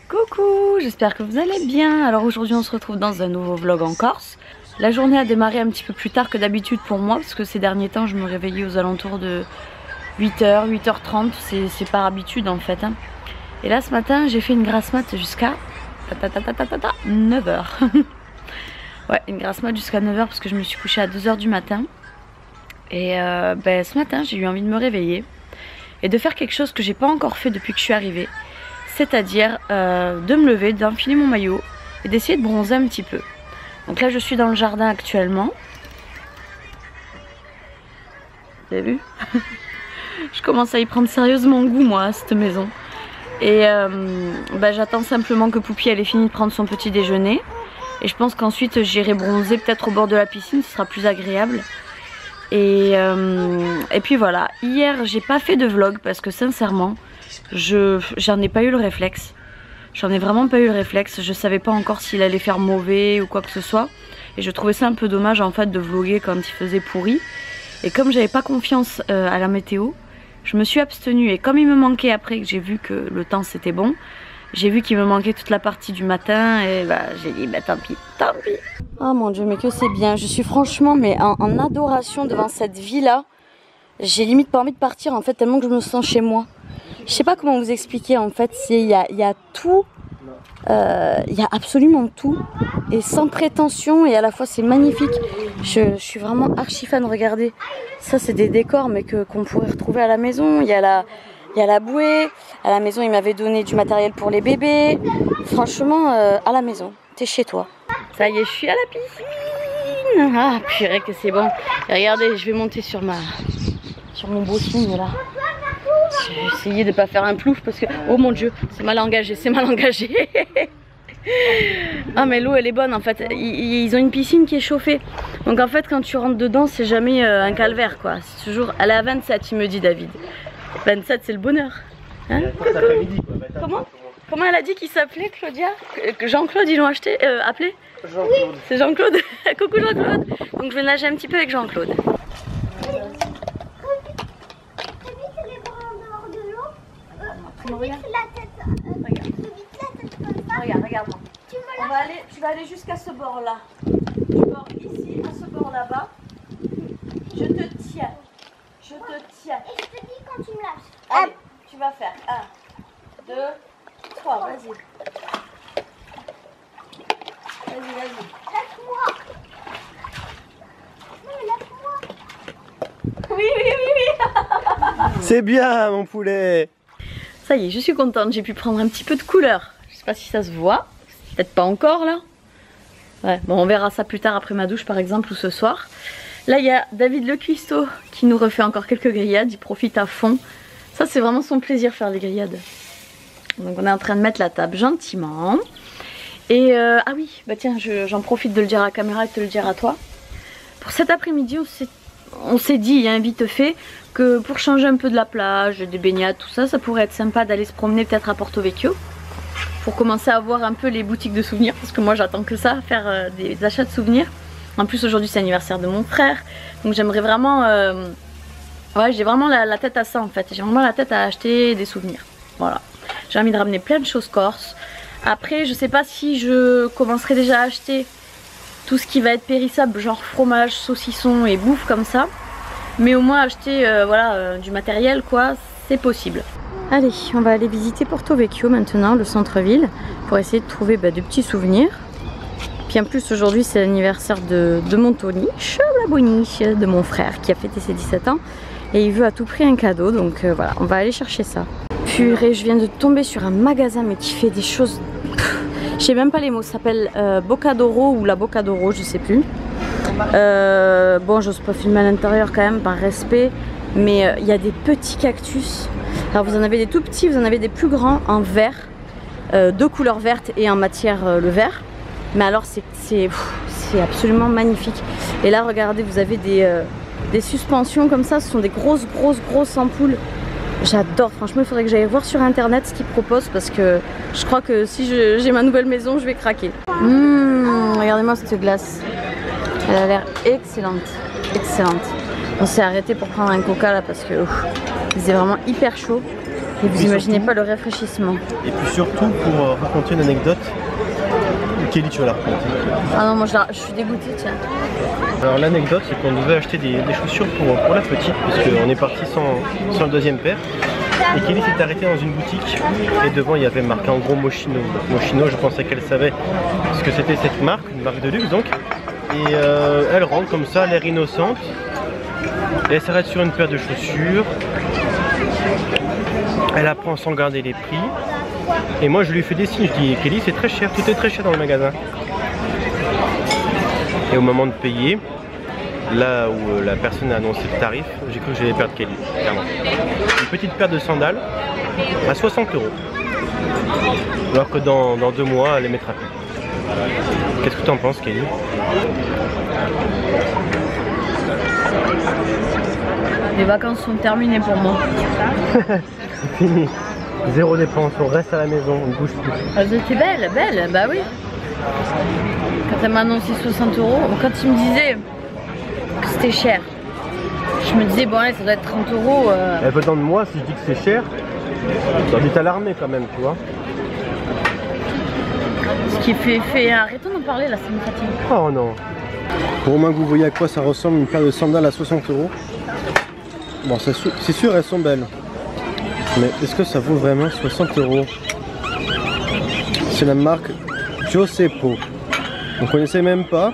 Coucou, j'espère que vous allez bien. Alors aujourd'hui on se retrouve dans un nouveau vlog en Corse. La journée a démarré un petit peu plus tard que d'habitude pour moi parce que ces derniers temps je me réveillais aux alentours de 8h, 8h30, c'est par habitude en fait. Et là ce matin j'ai fait une grasse mat jusqu'à 9h. Ouais, une grasse mat jusqu'à 9h parce que je me suis couchée à 2h du matin. Et ce matin j'ai eu envie de me réveiller et de faire quelque chose que j'ai pas encore fait depuis que je suis arrivée. C'est-à-dire de me lever, d'enfiler mon maillot et d'essayer de bronzer un petit peu. Donc là je suis dans le jardin actuellement. Vous avez vu? Je commence à y prendre sérieusement goût moi à cette maison. Et j'attends simplement que Poupie elle ait fini de prendre son petit déjeuner. Et je pense qu'ensuite j'irai bronzer peut-être au bord de la piscine, ce sera plus agréable. Et puis voilà, hier j'ai pas fait de vlog parce que sincèrement j'en ai pas eu le réflexe. J'en ai vraiment pas eu le réflexe. Je savais pas encore s'il allait faire mauvais ou quoi que ce soit. Et je trouvais ça un peu dommage en fait de vlogger quand il faisait pourri. Et comme j'avais pas confiance à la météo, je me suis abstenue. Et comme il me manquait après que j'ai vu que le temps c'était bon, j'ai vu qu'il me manquait toute la partie du matin et j'ai dit tant pis, tant pis. Oh mon dieu, mais que c'est bien. Je suis franchement en adoration devant cette villa. J'ai limite pas envie de partir en fait tellement que je me sens chez moi. Je sais pas comment vous expliquer en fait, il y a tout, il y a absolument tout et sans prétention et à la fois c'est magnifique. Je suis vraiment archi fan, regardez. Ça c'est des décors mais qu'on pourrait retrouver à la maison. Il y a la bouée, à la maison il m'avait donné du matériel pour les bébés. Franchement à la maison, t'es chez toi. Ça y est, je suis à la piscine. Ah purée que c'est bon. Et regardez, je vais monter sur mon beau signe là. J'ai essayé de pas faire un plouf parce que oh mon dieu, c'est mal engagé, c'est mal engagé. Ah mais l'eau elle est bonne en fait. Ils ont une piscine qui est chauffée. Donc en fait quand tu rentres dedans c'est jamais un calvaire quoi. C'est toujours. Elle est à 27 il me dit David. 27 c'est le bonheur. Hein? Comment elle a dit qu'il s'appelait Claudia? Jean-Claude ils l'ont acheté, appelé? Jean-Claude. C'est Jean-Claude. Coucou Jean-Claude. Donc je vais nager un petit peu avec Jean-Claude. Regarde. Regarde-moi. Tu vas aller jusqu'à ce bord là. Du bord ici à ce bord là-bas. Je te tiens. Je te tiens. Et je te dis quand tu me lâches. Allez, tu vas faire 1, 2, 3, vas-y. Vas-y. Lâche-moi. Non mais lâche-moi. Oui. C'est bien mon poulet. Ça y est, je suis contente, j'ai pu prendre un petit peu de couleur. Je sais pas si ça se voit, peut-être pas encore là. Ouais, bon on verra ça plus tard après ma douche par exemple ou ce soir. Là il y a David le cuistot qui nous refait encore quelques grillades, il profite à fond. Ça c'est vraiment son plaisir faire les grillades. Donc on est en train de mettre la table gentiment. Et ah oui, tiens, j'en profite de le dire à la caméra et de te le dire à toi. Pour cet après-midi on s'est dit, vite fait, que pour changer un peu de la plage, des baignades, tout ça, ça pourrait être sympa d'aller se promener peut-être à Porto Vecchio. Pour commencer à voir un peu les boutiques de souvenirs, parce que moi j'attends que ça, faire des achats de souvenirs. En plus aujourd'hui c'est l'anniversaire de mon frère, donc j'aimerais vraiment... ouais, j'ai vraiment la tête à ça en fait, j'ai vraiment la tête à acheter des souvenirs. Voilà, j'ai envie de ramener plein de choses corse. Après je sais pas si je commencerai déjà à acheter tout ce qui va être périssable, genre fromage, saucisson et bouffe comme ça. Mais au moins acheter du matériel quoi, c'est possible. Allez, on va aller visiter Porto Vecchio maintenant, le centre-ville, pour essayer de trouver des petits souvenirs. Puis en plus aujourd'hui c'est l'anniversaire de mon Tony, la Bonnie, de mon frère qui a fêté ses 17 ans. Et il veut à tout prix un cadeau, donc voilà, on va aller chercher ça. Purée, je viens de tomber sur un magasin mais qui fait des choses... Je sais même pas les mots, ça s'appelle Bocadoro ou la Bocadoro, je sais plus. Bon, j'ose pas filmer à l'intérieur quand même par respect, mais il y a des petits cactus. Alors vous en avez des tout petits, vous en avez des plus grands en vert, de couleur verte et en matière le vert. Mais alors c'est absolument magnifique. Et là regardez, vous avez des suspensions comme ça, ce sont des grosses ampoules. J'adore, franchement il faudrait que j'aille voir sur internet ce qu'ils proposent parce que je crois que si j'ai ma nouvelle maison je vais craquer. Regardez-moi cette glace, elle a l'air excellente. On s'est arrêté pour prendre un coca là parce que c'est vraiment hyper chaud. Et vous Et imaginez surtout- pas le rafraîchissement. Et puis surtout, pour raconter une anecdote, Kelly, tu vas la raconter. Ah non, moi je suis dégoûtée, tiens. Alors l'anecdote, c'est qu'on devait acheter des chaussures pour la petite, parce qu'on est parti sans le deuxième paire. Et Kelly s'est arrêtée dans une boutique, et devant il y avait marqué en gros Moschino. Moschino, je pensais qu'elle savait ce que c'était cette marque, une marque de luxe donc. Et elle rentre comme ça, l'air innocente. Et elle s'arrête sur une paire de chaussures. Elle apprend sans regarder les prix. Et moi je lui fais des signes, je dis Kelly c'est très cher, tout est très cher dans le magasin. Et au moment de payer, là où la personne a annoncé le tarif, j'ai cru que j'allais perdre Kelly, clairement. Une petite paire de sandales à 60 €. Alors que dans 2 mois, elle les mettra plus. Qu'est-ce que tu en penses, Kelly? Les vacances sont terminées pour moi. Fini. Zéro dépense, on reste à la maison, on ne bouge plus. Elles étaient belles, bah oui. Quand elle m'a annoncé 60 €, quand il me disait que c'était cher, je me disais bon allez, ça doit être 30 €. Elle veut dans de moi, si je dis que c'est cher, ça doit être alarmé quand même, tu vois. Ce qui fait arrêtons d'en parler là, ça me fatigue. Oh non. Pour au moins que vous voyez à quoi ça ressemble une paire de sandales à 60 €. Bon, c'est sûr, elles sont belles. Mais est-ce que ça vaut vraiment 60 €? C'est la marque Giuseppe. On connaissait même pas.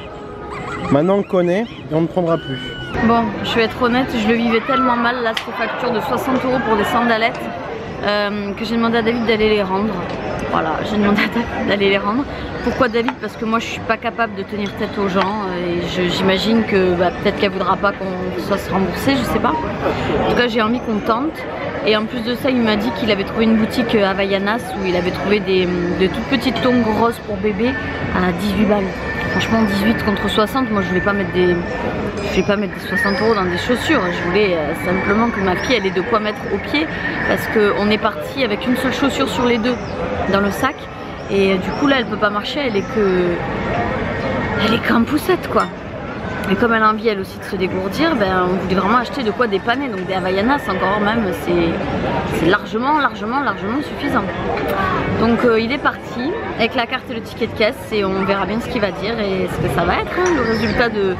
Maintenant on le connaît et on ne prendra plus. Bon, je vais être honnête, je le vivais tellement mal là, cette facture de 60 € pour des sandalettes, que j'ai demandé à David d'aller les rendre. Voilà, j'ai demandé à David d'aller les rendre. Pourquoi David? Parce que moi je suis pas capable de tenir tête aux gens et j'imagine que peut-être qu'elle voudra pas qu'on soit se rembourser, je sais pas. En tout cas j'ai envie qu'on tente. Et en plus de ça, il m'a dit qu'il avait trouvé une boutique à Havaianas où il avait trouvé de toutes petites tongs roses pour bébé à 18 balles. Franchement 18 contre 60, moi je voulais pas mettre des 60 € dans des chaussures. Je voulais simplement que ma fille elle ait de quoi mettre au pied parce qu'on est parti avec une seule chaussure sur les deux dans le sac. Et du coup là elle peut pas marcher, elle est qu'en poussette quoi. Et comme elle a envie elle aussi de se dégourdir, on voulait vraiment acheter de quoi dépanner. Donc des Havaianas encore même c'est largement suffisant. Donc il est parti avec la carte et le ticket de caisse et on verra bien ce qu'il va dire et ce que ça va être hein, le résultat de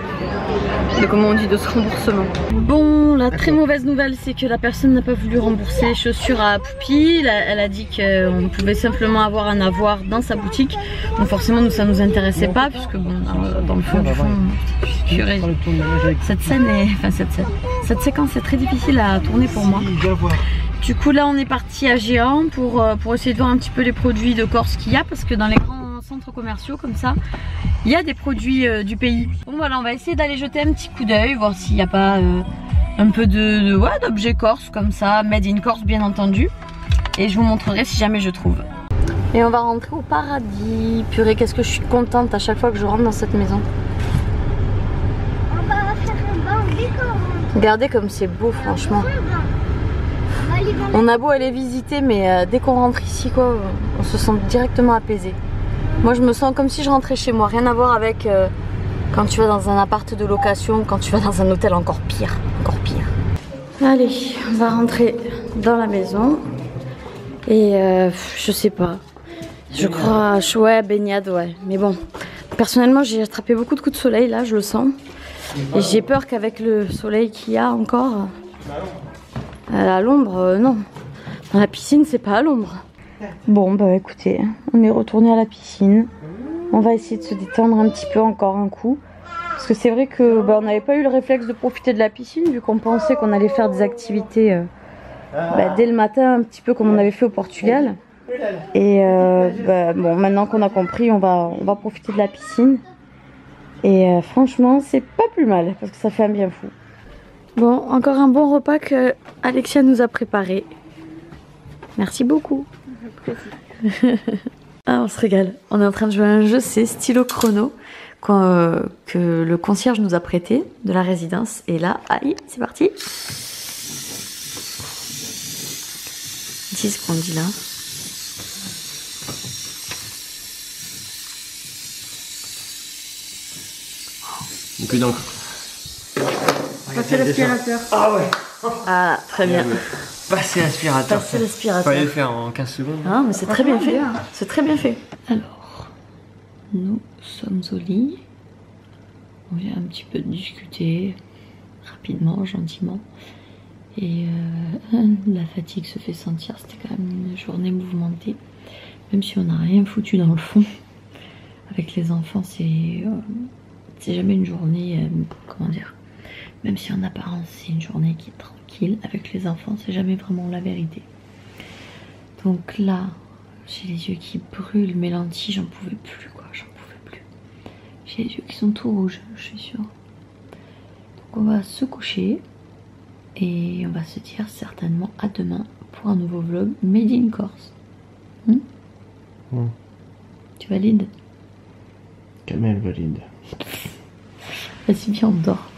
comment on dit, de ce remboursement. Bon, la très mauvaise nouvelle c'est que la personne n'a pas voulu rembourser les chaussures à Poupie. Elle a dit qu'on pouvait simplement avoir un avoir dans sa boutique. Donc forcément nous ça nous intéressait pas puisque bon dans le fond du fond purée, cette séquence est très difficile à tourner pour moi. Du coup là on est parti à Géant pour essayer de voir un petit peu les produits de Corse qu'il y a parce que dans les grands centres commerciaux comme ça il y a des produits du pays. Bon voilà, on va essayer d'aller jeter un petit coup d'œil, voir s'il n'y a pas un peu d'objets corse comme ça, made in Corse bien entendu. Et je vous montrerai si jamais je trouve. Et on va rentrer au paradis. Purée, qu'est-ce que je suis contente à chaque fois que je rentre dans cette maison. On va faire un bain décor. Regardez comme c'est beau franchement. On a beau aller visiter mais dès qu'on rentre ici quoi, on se sent directement apaisé. Moi je me sens comme si je rentrais chez moi, rien à voir avec quand tu vas dans un appart de location, quand tu vas dans un hôtel encore pire, Allez, on va rentrer dans la maison et je sais pas, je crois, ouais baignade ouais, mais bon, personnellement j'ai attrapé beaucoup de coups de soleil là, je le sens et j'ai peur qu'avec le soleil qu'il y a encore, à l'ombre, non, dans la piscine c'est pas à l'ombre. Bon bah écoutez, on est retourné à la piscine. On va essayer de se détendre un petit peu encore un coup. Parce que c'est vrai que on n'avait pas eu le réflexe de profiter de la piscine vu qu'on pensait qu'on allait faire des activités dès le matin, un petit peu comme on avait fait au Portugal. Et bon, maintenant qu'on a compris, on va profiter de la piscine. Et franchement, c'est pas plus mal parce que ça fait un bien fou. Bon, encore un bon repas que Alexia nous a préparé. Merci beaucoup. Ah, on se régale. On est en train de jouer à un jeu, c'est Stylo Chrono que le concierge nous a prêté de la résidence. Et là, allez, c'est parti. Dis ce qu'on dit là. Plus d'encre. Passer l'aspirateur. Ah ouais. Ah, très bien. Passer l'aspirateur. Passer l'aspirateur. Fallait le faire en 15 secondes. Ah, mais c'est très bien fait. C'est très bien fait. Alors, nous sommes au lit. On vient un petit peu discuter rapidement, gentiment. Et la fatigue se fait sentir. C'était quand même une journée mouvementée. Même si on n'a rien foutu dans le fond. Avec les enfants, c'est jamais une journée, comment dire, même si en apparence c'est une journée qui est tranquille, avec les enfants c'est jamais vraiment la vérité. Donc là, j'ai les yeux qui brûlent, mes lentilles, j'en pouvais plus quoi, j'en pouvais plus. J'ai les yeux qui sont tout rouges, je suis sûre. Donc on va se coucher et on va se dire certainement à demain pour un nouveau vlog Made in Corse. Tu valides? Kamel valide. Vas-y, viens, on dort.